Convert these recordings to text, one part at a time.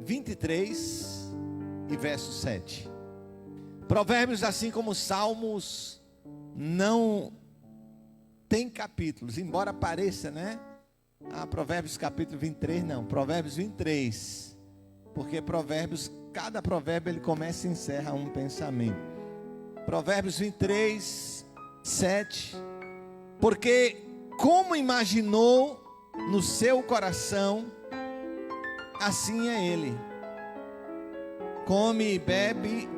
23 e verso 7. Provérbios, assim como Salmos, não tem capítulos, embora pareça, né? Provérbios capítulo 23, não, Provérbios 23. Porque Provérbios, cada provérbio ele começa e encerra um pensamento. Provérbios 23, 7. Porque como imaginou no seu coração, assim é ele. Come e bebe,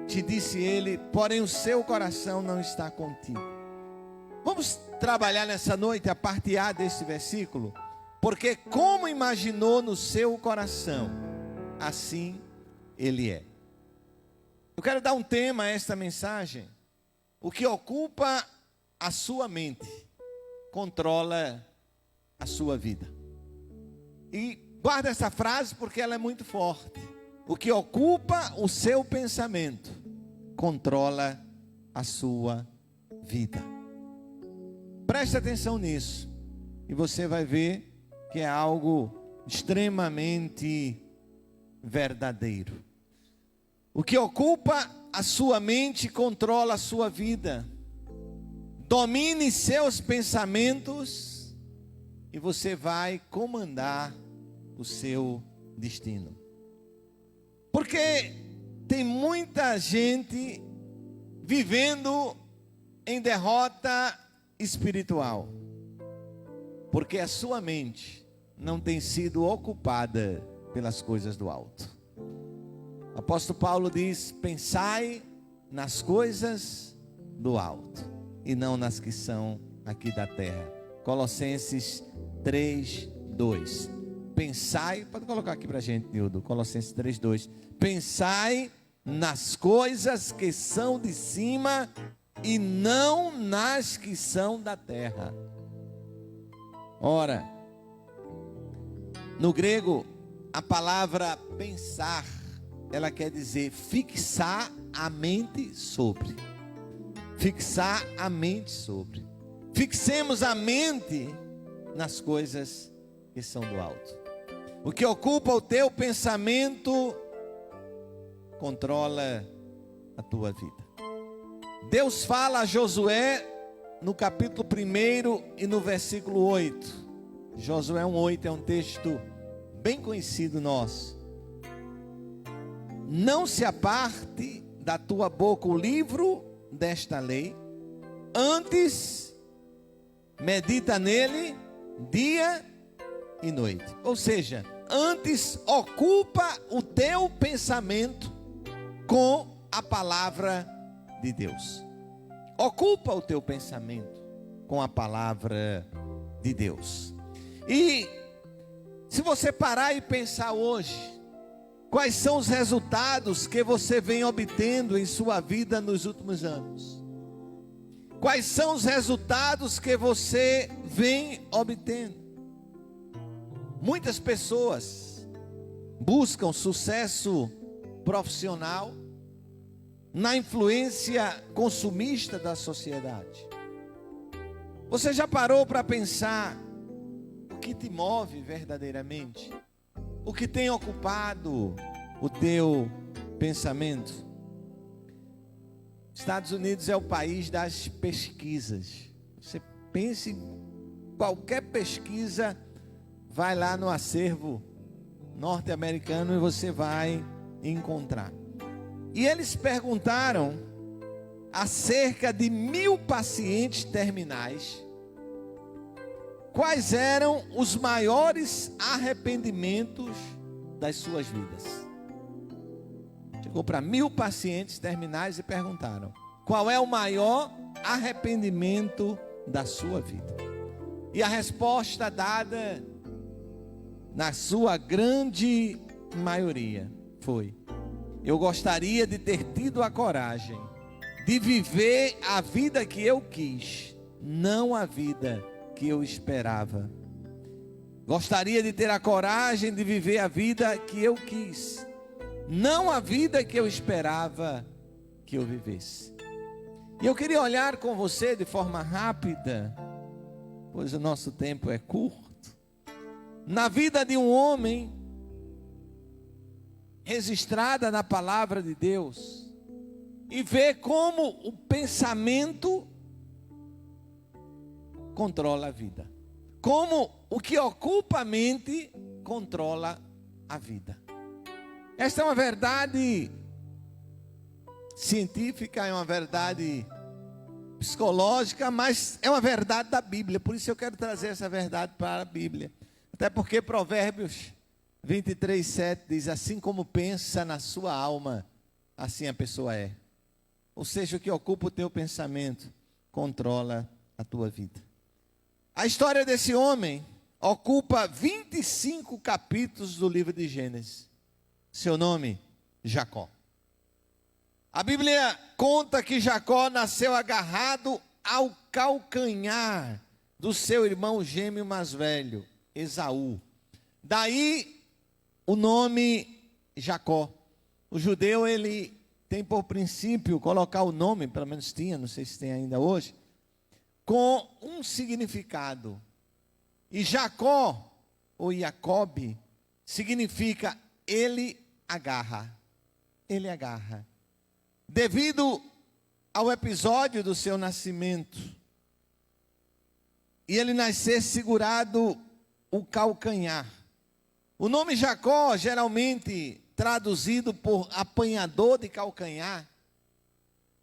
te disse ele, porém o seu coração não está contigo. Vamos trabalhar nessa noite a parte A desse versículo. Porque como imaginou no seu coração, assim ele é. Eu quero dar um tema a esta mensagem. O que ocupa a sua mente controla a sua vida. E guarda essa frase porque ela é muito forte. O que ocupa o seu pensamento controla a sua vida. Preste atenção nisso e você vai ver que é algo extremamente verdadeiro. O que ocupa a sua mente controla a sua vida. Domine seus pensamentos e você vai comandar o seu destino. Porque tem muita gente vivendo em derrota espiritual. Porque a sua mente não tem sido ocupada pelas coisas do alto. O apóstolo Paulo diz: pensai nas coisas do alto e não nas que são aqui da terra. Colossenses 3, 2. Pensai, pode colocar aqui para a gente, Nildo, Colossenses 3, 2. Pensai nas coisas que são de cima e não nas que são da terra. Ora, no grego, a palavra pensar, ela quer dizer fixar a mente sobre. Fixar a mente sobre. Fixemos a mente nas coisas que são do alto. O que ocupa o teu pensamento controla a tua vida. Deus fala a Josué no capítulo 1 e no versículo 8. Josué 1:8 é um texto bem conhecido nosso. Não se aparte da tua boca o livro desta lei, antes medita nele dia e noite. Ou seja, antes ocupa o teu pensamento com a palavra de Deus. Ocupa o teu pensamento com a palavra de Deus. E se você parar e pensar hoje, quais são os resultados que você vem obtendo em sua vida nos últimos anos? Quais são os resultados que você vem obtendo? Muitas pessoas buscam sucesso profissional na influência consumista da sociedade. Você já parou para pensar o que te move verdadeiramente? O que tem ocupado o teu pensamento? Estados Unidos é o país das pesquisas. Você pense em qualquer pesquisa, vai lá no acervo norte-americano e você vai encontrar. E eles perguntaram a cerca de 1.000 pacientes terminais quais eram os maiores arrependimentos das suas vidas. Chegou para 1.000 pacientes terminais e perguntaram: qual é o maior arrependimento da sua vida? E a resposta dada, na sua grande maioria, foi: eu gostaria de ter tido a coragem de viver a vida que eu quis, não a vida que eu esperava. Gostaria de ter a coragem de viver a vida que eu quis, não a vida que eu esperava que eu vivesse. E eu queria olhar com você de forma rápida, pois o nosso tempo é curto, na vida de um homem registrada na palavra de Deus e ver como o pensamento controla a vida. Como o que ocupa a mente controla a vida. Esta é uma verdade científica, é uma verdade psicológica, mas é uma verdade da Bíblia. Por isso eu quero trazer essa verdade para a Bíblia. Até porque Provérbios 23:7 diz: assim como pensa na sua alma, assim a pessoa é. Ou seja, o que ocupa o teu pensamento controla a tua vida. A história desse homem ocupa 25 capítulos do livro de Gênesis. Seu nome, Jacó. A Bíblia conta que Jacó nasceu agarrado ao calcanhar do seu irmão gêmeo mais velho, Esaú. Daí o nome Jacó. O judeu, ele tem por princípio colocar o nome, pelo menos tinha, não sei se tem ainda hoje, com um significado. E Jacó, ou Jacob, significa ele agarra. Ele agarra. Devido ao episódio do seu nascimento, e ele nascer segurado o calcanhar. O nome Jacó, geralmente traduzido por apanhador de calcanhar,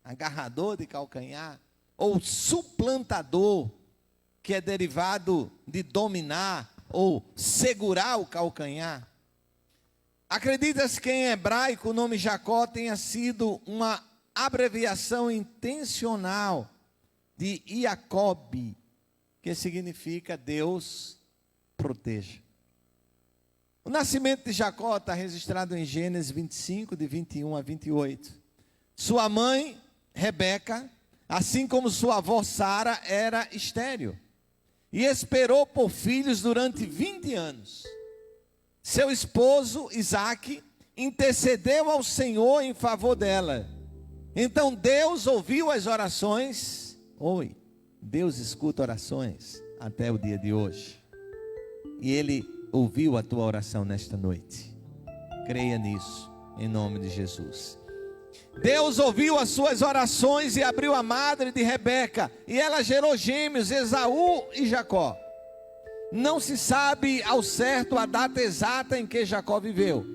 agarrador de calcanhar, ou suplantador, que é derivado de dominar ou segurar o calcanhar. Acredita-se que em hebraico o nome Jacó tenha sido uma abreviação intencional de Jacob, que significa Deus proteja. O nascimento de Jacó está registrado em Gênesis 25, de 21 a 28. Sua mãe, Rebeca, assim como sua avó Sara, era estéril e esperou por filhos durante 20 anos. Seu esposo, Isaque, intercedeu ao Senhor em favor dela. Então Deus ouviu as orações. Deus escuta orações até o dia de hoje. E Ele ouviu a tua oração nesta noite. Creia nisso, em nome de Jesus. Deus ouviu as suas orações e abriu a madre de Rebeca. E ela gerou gêmeos, Esaú e Jacó. Não se sabe ao certo a data exata em que Jacó viveu.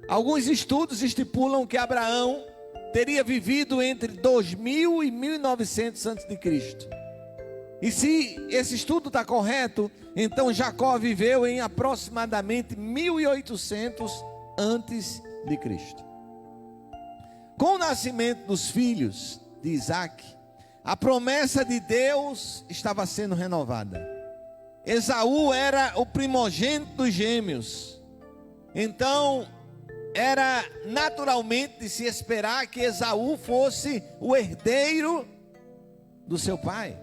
Alguns estudos estipulam que Abraão teria vivido entre 2000 e 1900 a.C. E se esse estudo está correto, então Jacó viveu em aproximadamente 1800 a.C. Com o nascimento dos filhos de Isaque, a promessa de Deus estava sendo renovada. Esaú era o primogênito dos gêmeos. Então, era naturalmente de se esperar que Esaú fosse o herdeiro do seu pai.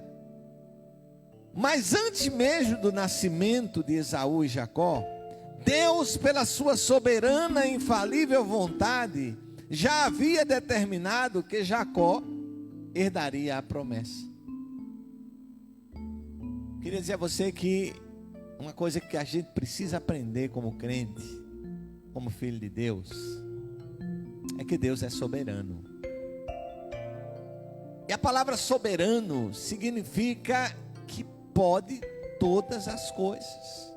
Mas antes mesmo do nascimento de Esaú e Jacó, Deus, pela sua soberana e infalível vontade, já havia determinado que Jacó herdaria a promessa. Queria dizer a você que uma coisa que a gente precisa aprender como crente, como filho de Deus, é que Deus é soberano. E a palavra soberano significa que pode todas as coisas.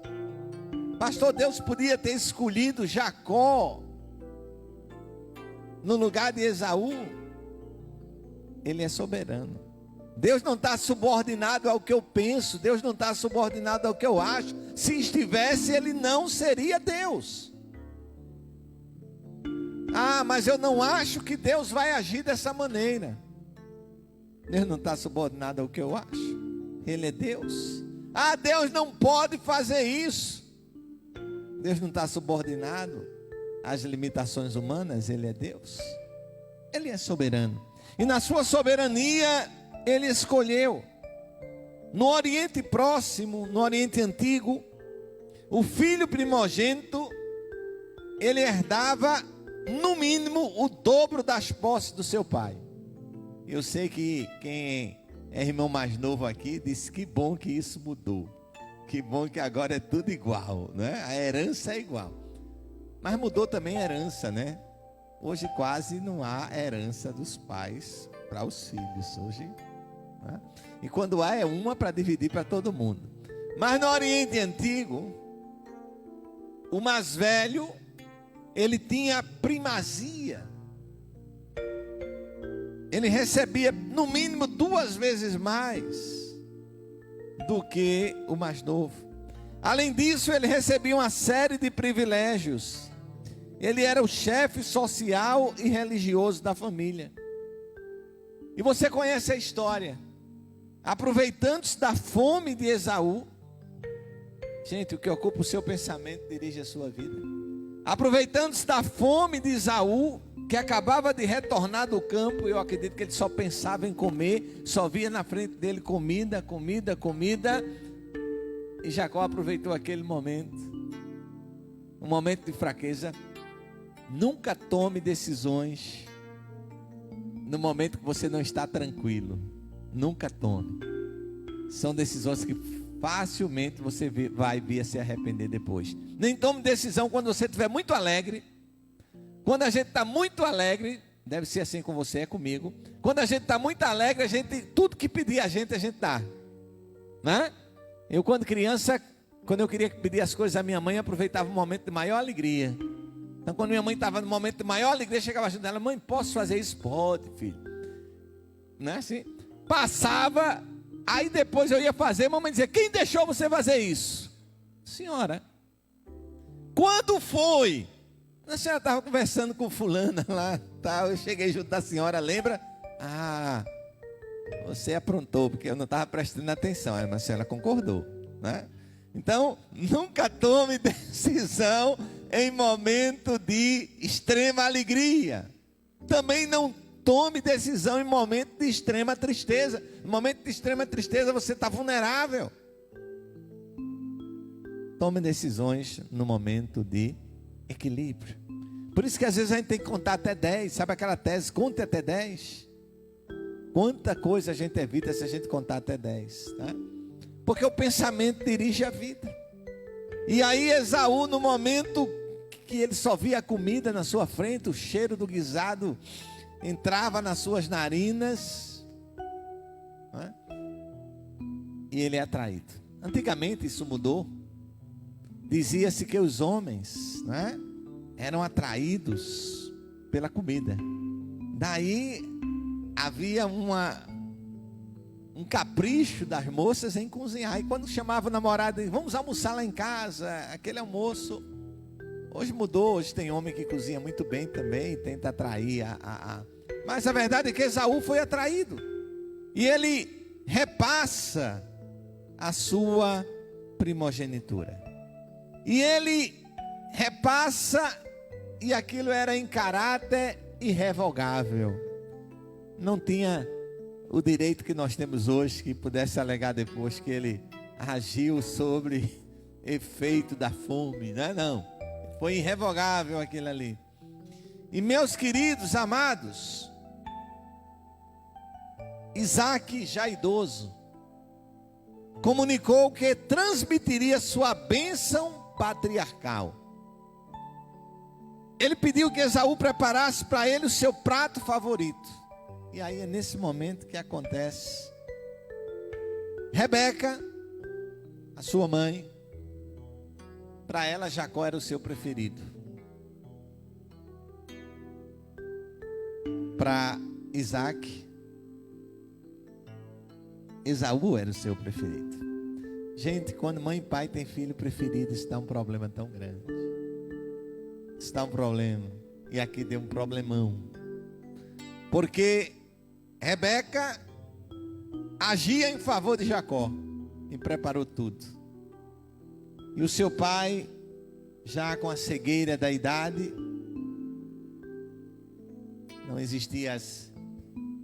Pastor, Deus podia ter escolhido Jacó no lugar de Esaú. Ele é soberano. Deus não está subordinado ao que eu penso. Deus não está subordinado ao que eu acho. Se estivesse, Ele não seria Deus. Mas eu não acho que Deus vai agir dessa maneira. Deus não está subordinado ao que eu acho. Ele é Deus. Deus não pode fazer isso. Deus não está subordinado às limitações humanas. Ele é Deus. Ele é soberano. E na sua soberania, Ele escolheu. No Oriente Próximo, no Oriente Antigo, o filho primogênito, ele herdava, no mínimo, o dobro das posses do seu pai. Eu sei que quem é irmão mais novo aqui disse que bom que isso mudou. Que bom que agora é tudo igual, né? A herança é igual. Mas mudou também a herança, né? Hoje quase não há herança dos pais para os filhos. Hoje, né? E quando há, é uma para dividir para todo mundo. Mas no Oriente Antigo, o mais velho, ele tinha primazia. Ele recebia no mínimo 2 vezes mais do que o mais novo. Além disso, ele recebia uma série de privilégios. Ele era o chefe social e religioso da família. E você conhece a história. Aproveitando-se da fome de Esaú. Gente, o que ocupa o seu pensamento dirige a sua vida. Aproveitando-se da fome de Esaú, que acabava de retornar do campo, eu acredito que ele só pensava em comer, só via na frente dele comida, comida, comida. E Jacó aproveitou aquele momento, um momento de fraqueza. Nunca tome decisões no momento que você não está tranquilo. Nunca tome. São decisões que facilmente você vai vir a se arrepender depois. Nem tome decisão quando você estiver muito alegre. Quando a gente está muito alegre, deve ser assim com você, é comigo. Quando a gente está muito alegre, a gente, tudo que pedir a gente dá, né? Eu quando criança, quando eu queria pedir as coisas à minha mãe, eu aproveitava um momento de maior alegria. Então quando minha mãe estava no momento de maior alegria, chegava junto dela: mãe, posso fazer isso? Pode, filho. Não é assim? Passava, aí depois eu ia fazer, mamãe dizia: quem deixou você fazer isso? Senhora. Quando foi? A senhora estava conversando com fulana lá, tal. Eu cheguei junto da senhora, lembra? Ah, você aprontou, porque eu não estava prestando atenção. Mas a senhora concordou, né? Então, nunca tome decisão em momento de extrema alegria. Também não tome decisão em momento de extrema tristeza. No momento de extrema tristeza, você está vulnerável. Tome decisões no momento de equilíbrio. Por isso que às vezes a gente tem que contar até 10. Sabe aquela tese? Conte até 10. Quanta coisa a gente evita se a gente contar até 10, tá? Porque o pensamento dirige a vida. E aí Esaú, no momento que ele só via a comida na sua frente, o cheiro do guisado entrava nas suas narinas, né? E ele é atraído. Antigamente isso mudou. Dizia-se que os homens, né, eram atraídos pela comida. Daí havia um capricho das moças em cozinhar. E quando chamava o namorado, vamos almoçar lá em casa, aquele almoço. Hoje mudou, hoje tem homem que cozinha muito bem também e tenta atrair Mas a verdade é que Esaú foi atraído. E ele repassa a sua primogenitura. E ele repassa, e aquilo era em caráter irrevogável. Não tinha o direito que nós temos hoje, que pudesse alegar depois que ele agiu sobre efeito da fome, né? Não, foi irrevogável aquilo ali. E meus queridos amados, Isaac, já idoso, comunicou que transmitiria sua bênção patriarcal. Ele pediu que Esaú preparasse para ele o seu prato favorito. E aí é nesse momento que acontece. Rebeca, a sua mãe, para ela Jacó era o seu preferido. Para Isaac, Esaú era o seu preferido. Gente, quando mãe e pai têm filho preferido, isso dá um problema tão grande. Isso dá um problema. E aqui deu um problemão. Porque Rebeca agia em favor de Jacó e preparou tudo. E o seu pai, já com a cegueira da idade, não existiam as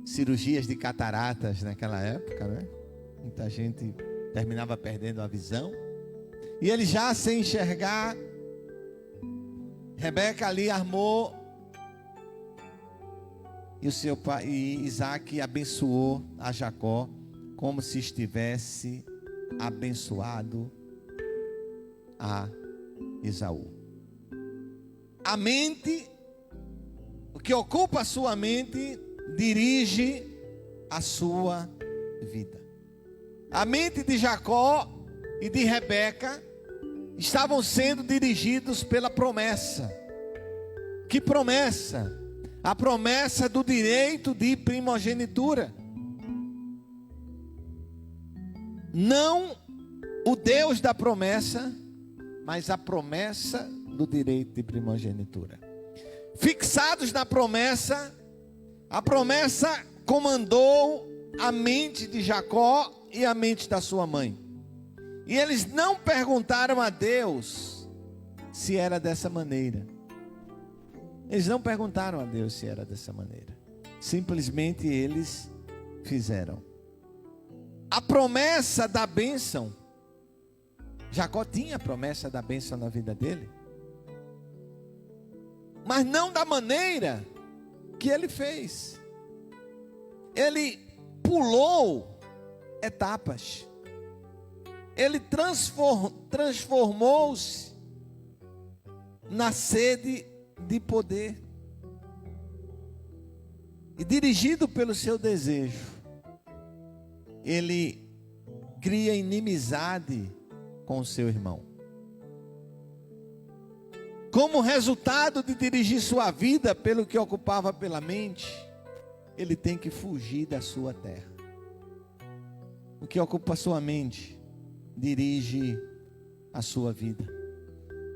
cirurgias de cataratas naquela época, né? Muita gente terminava perdendo a visão. E ele já sem enxergar, Rebeca ali armou. E o seu pai, e Isaac abençoou a Jacó como se estivesse abençoado a Esaú. a mente, o que ocupa a sua mente, dirige a sua vida. A mente de Jacó e de Rebeca estavam sendo dirigidos pela promessa. Que promessa? A promessa do direito de primogenitura. Não o Deus da promessa, mas a promessa do direito de primogenitura. Fixados na promessa, a promessa comandou a mente de Jacó e a mente da sua mãe. E eles não perguntaram a Deus se era dessa maneira. Eles não perguntaram a Deus se era dessa maneira. Simplesmente eles fizeram. A promessa da bênção. Jacó tinha a promessa da bênção na vida dele. Mas não da maneira que ele fez. Ele pulou etapas. Ele transformou-se na sede de poder. E dirigido pelo seu desejo, ele cria inimizade com o seu irmão. Como resultado de dirigir sua vida pelo que ocupava pela mente, ele tem que fugir da sua terra. O que ocupa a sua mente dirige a sua vida.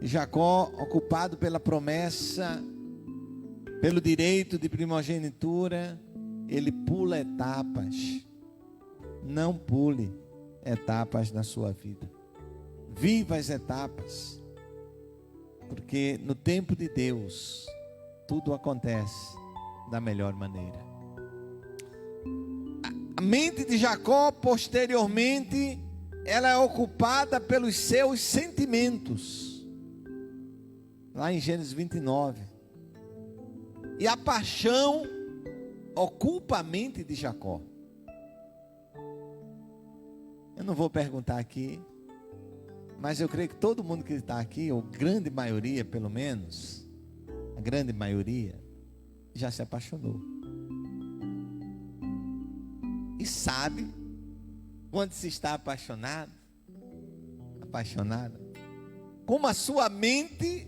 E Jacó, ocupado pela promessa, pelo direito de primogenitura, ele pula etapas. Não pule etapas na sua vida. Viva as etapas. Porque no tempo de Deus, tudo acontece da melhor maneira. A mente de Jacó, posteriormente, ela é ocupada pelos seus sentimentos. Lá em Gênesis 29. E a paixão ocupa a mente de Jacó. Eu não vou perguntar aqui, mas eu creio que todo mundo que está aqui, ou grande maioria pelo menos, a grande maioria, já se apaixonou. E sabe quando se está apaixonado, apaixonada, como a sua mente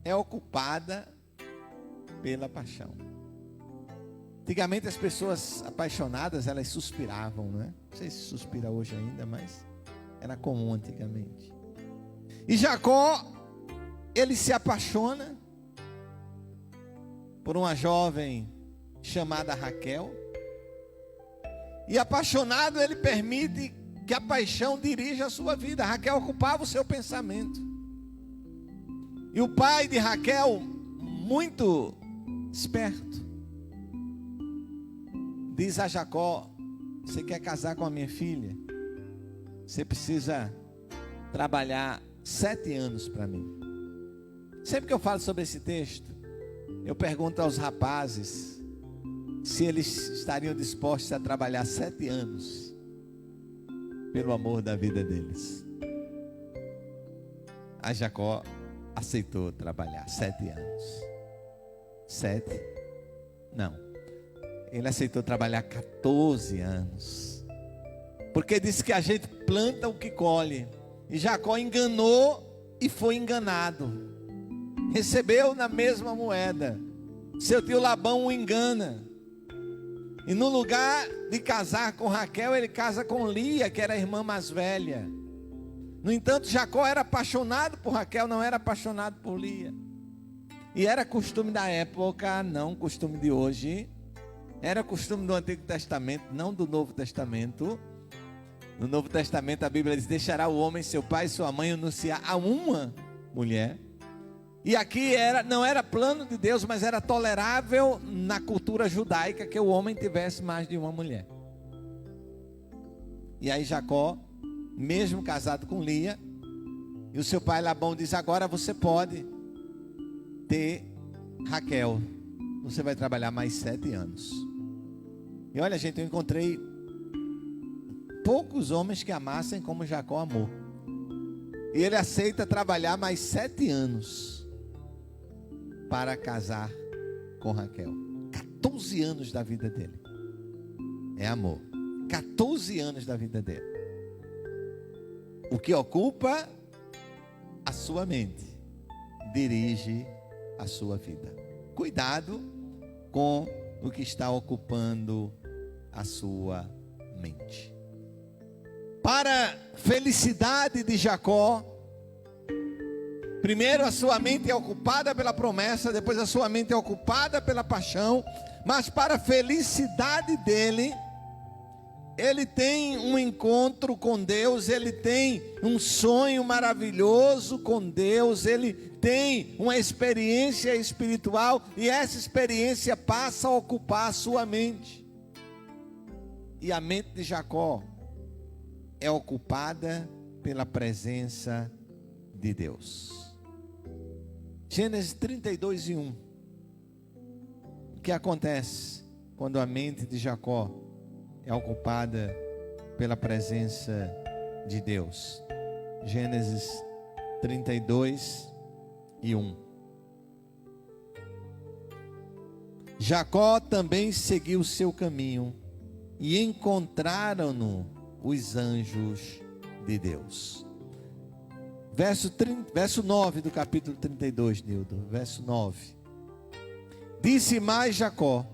é ocupada pela paixão. Antigamente as pessoas apaixonadas, elas suspiravam, não é? Não sei se suspira hoje ainda, mas era comum antigamente. E Jacó, ele se apaixona por uma jovem chamada Raquel. E apaixonado, ele permite que a paixão dirija a sua vida. Raquel ocupava o seu pensamento. E o pai de Raquel, muito esperto, diz a Jacó: você quer casar com a minha filha? Você precisa trabalhar 7 anos para mim. Sempre que eu falo sobre esse texto, eu pergunto aos rapazes se eles estariam dispostos a trabalhar 7 anos pelo amor da vida deles. A Jacó aceitou trabalhar 7 anos. 7? Não. Ele aceitou trabalhar 14 anos. Porque disse que a gente planta o que colhe. E Jacó enganou e foi enganado. Recebeu na mesma moeda. Seu tio Labão o engana. E no lugar de casar com Raquel, ele casa com Lia, que era a irmã mais velha. No entanto, Jacó era apaixonado por Raquel, não era apaixonado por Lia. E era costume da época, não costume de hoje. Era costume do Antigo Testamento, não do Novo Testamento. No Novo Testamento a Bíblia diz: deixará o homem seu pai e sua mãe anunciar a uma mulher. E aqui não era plano de Deus, mas era tolerável na cultura judaica que o homem tivesse mais de uma mulher. E aí Jacó, mesmo casado com Lia, e o seu pai Labão diz: agora você pode ter Raquel. Você vai trabalhar mais 7 anos. E olha, gente, eu encontrei poucos homens que amassem como Jacó amou. E ele aceita trabalhar mais 7 anos. para casar com Raquel. 14 anos da vida dele. É amor. 14 anos da vida dele. O que ocupa a sua mente, dirige a sua vida. Cuidado com o que está ocupando a sua mente. Para felicidade de Jacó, primeiro a sua mente é ocupada pela promessa, depois a sua mente é ocupada pela paixão, mas para a felicidade dele, ele tem um encontro com Deus, ele tem um sonho maravilhoso com Deus, ele tem uma experiência espiritual, e essa experiência passa a ocupar a sua mente. E a mente de Jacó é ocupada pela presença de Deus. Gênesis 32:1. O que acontece quando a mente de Jacó é ocupada pela presença de Deus? Gênesis 32:1. Jacó também seguiu seu caminho e encontraram-no os anjos de Deus. Verso 9 do capítulo 32, Nildo. Verso 9. Disse mais Jacó: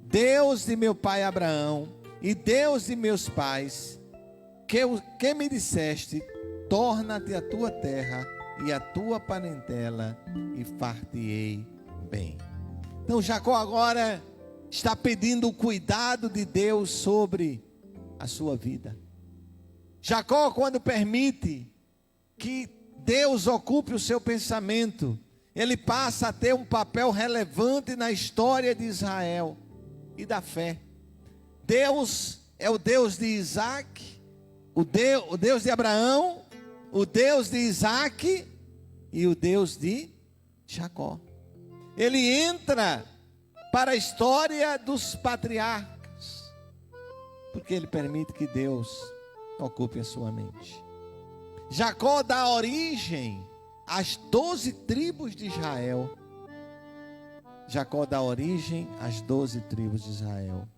Deus de meu pai Abraão e Deus de meus pais, que me disseste, torna-te a tua terra e a tua parentela, e far-te-ei bem. Então Jacó agora está pedindo o cuidado de Deus sobre a sua vida. Jacó, quando permite que Deus ocupe o seu pensamento, ele passa a ter um papel relevante na história de Israel e da fé. Deus é o Deus de Isaac, o Deus de Abraão, o Deus de Isaac e o Deus de Jacó. Ele entra para a história dos patriarcas, porque ele permite que Deus ocupe a sua mente. Jacó dá origem às 12 tribos de Israel. Jacó dá origem às 12 tribos de Israel.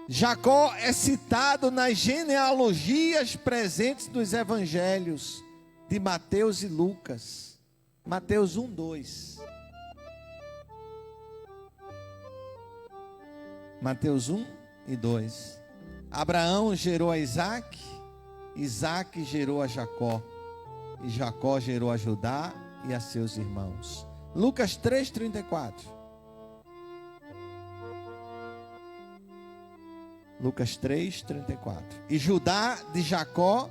Jacó é citado nas genealogias presentes dos evangelhos de Mateus e Lucas. Mateus 1:2. Mateus 1:2. Abraão gerou a Isaac, Isaac gerou a Jacó, e Jacó gerou a Judá e a seus irmãos. Lucas 3:34. Lucas 3:34. E Judá de Jacó,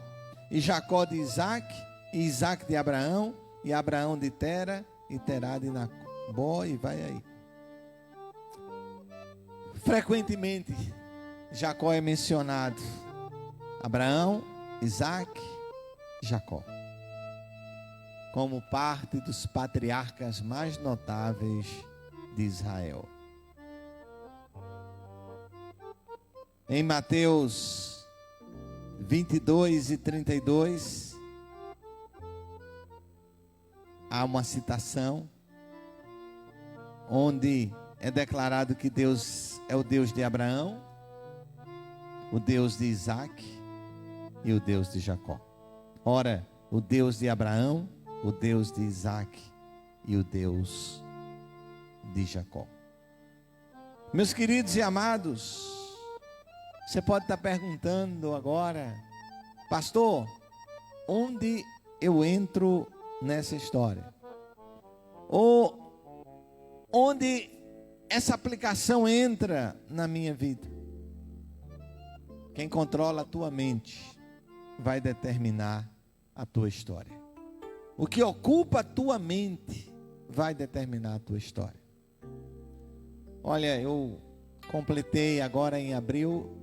e Jacó de Isaac, e Isaac de Abraão, e Abraão de Tera, e Terá de Nacó, e vai aí. Frequentemente Jacó é mencionado. Abraão, Isaac, Jacó, como parte dos patriarcas mais notáveis de Israel. Em Mateus 22:32, há uma citação onde é declarado que Deus é o Deus de Abraão, o Deus de Isaac e o Deus de Jacó. Ora, o Deus de Abraão, o Deus de Isaac e o Deus de Jacó. Meus queridos e amados, você pode estar perguntando agora: pastor, onde eu entro nessa história? Ou onde essa aplicação entra na minha vida? Quem controla a tua mente vai determinar a tua história. O que ocupa a tua mente vai determinar a tua história. Olha, eu completei agora em abril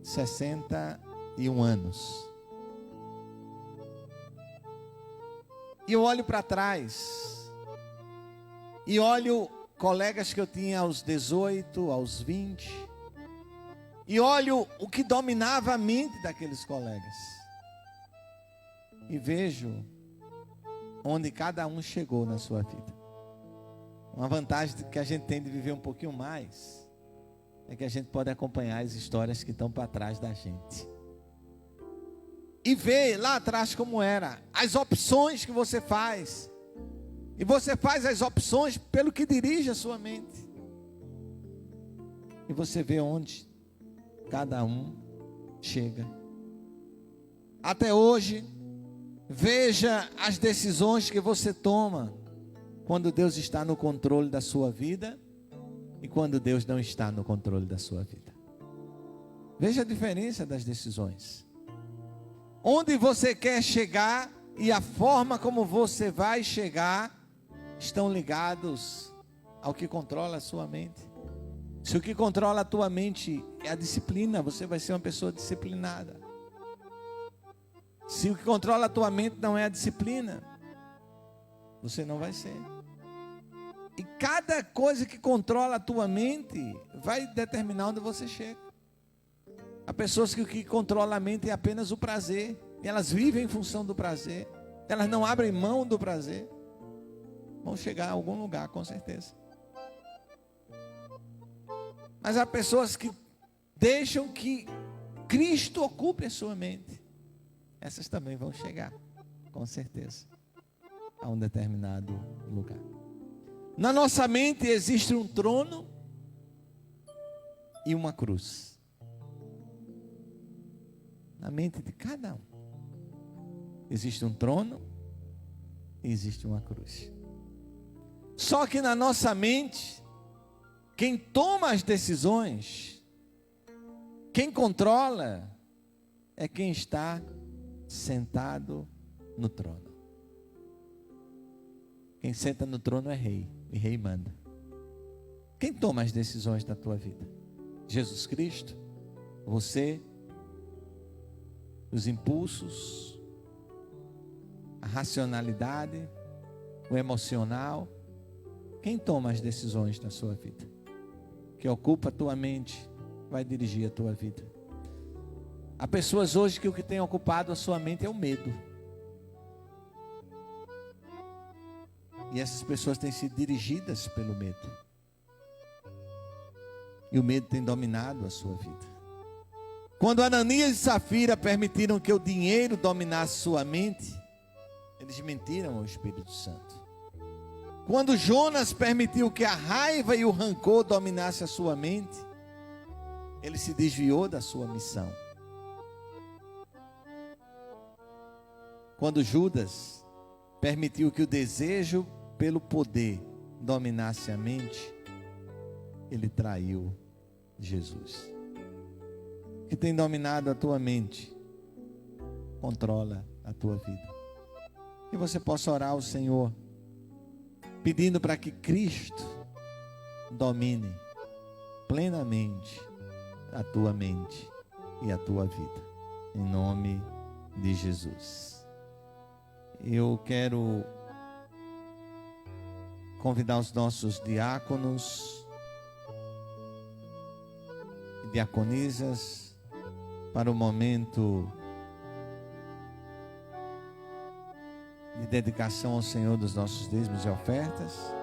61 anos. E eu olho para trás e olho colegas que eu tinha aos 18, aos 20, e olho o que dominava a mente daqueles colegas, e vejo onde cada um chegou na sua vida. Uma vantagem que a gente tem de viver um pouquinho mais é que a gente pode acompanhar as histórias que estão para trás da gente. E ver lá atrás como era, as opções que você faz. E você faz as opções pelo que dirige a sua mente. E você vê onde cada um chega. Até hoje, veja as decisões que você toma quando Deus está no controle da sua vida e quando Deus não está no controle da sua vida. Veja a diferença das decisões. Onde você quer chegar e a forma como você vai chegar estão ligados ao que controla a sua mente. Se o que controla a tua mente é a disciplina, você vai ser uma pessoa disciplinada. Se o que controla a tua mente não é a disciplina, você não vai ser. E cada coisa que controla a tua mente vai determinar onde você chega. Há pessoas que o que controla a mente é apenas o prazer. E elas vivem em função do prazer. Elas não abrem mão do prazer. Vão chegar a algum lugar, com certeza. Mas há pessoas que deixam que Cristo ocupe a sua mente. Essas também vão chegar, com certeza, a um determinado lugar. Na nossa mente existe um trono e uma cruz. Na mente de cada um existe um trono e existe uma cruz. Só que na nossa mente, quem toma as decisões, quem controla, é quem está sentado no trono. Quem senta no trono é rei, e rei manda. Quem toma as decisões da tua vida? Jesus Cristo? Você? Os impulsos? A racionalidade? O emocional? Quem toma as decisões da sua vida? Que ocupa a tua mente, vai dirigir a tua vida. Há pessoas hoje que o que tem ocupado a sua mente é o medo. E essas pessoas têm sido dirigidas pelo medo. E o medo tem dominado a sua vida. Quando Ananias e Safira permitiram que o dinheiro dominasse sua mente, eles mentiram ao Espírito Santo. Quando Jonas permitiu que a raiva e o rancor dominasse a sua mente, ele se desviou da sua missão. Quando Judas permitiu que o desejo pelo poder dominasse a mente, ele traiu Jesus. O que tem dominado a tua mente controla a tua vida. Que você possa orar ao Senhor, pedindo para que Cristo domine plenamente a tua mente e a tua vida, em nome de Jesus. Eu quero convidar os nossos diáconos e diaconisas para o momento de dedicação ao Senhor dos nossos dízimos e ofertas.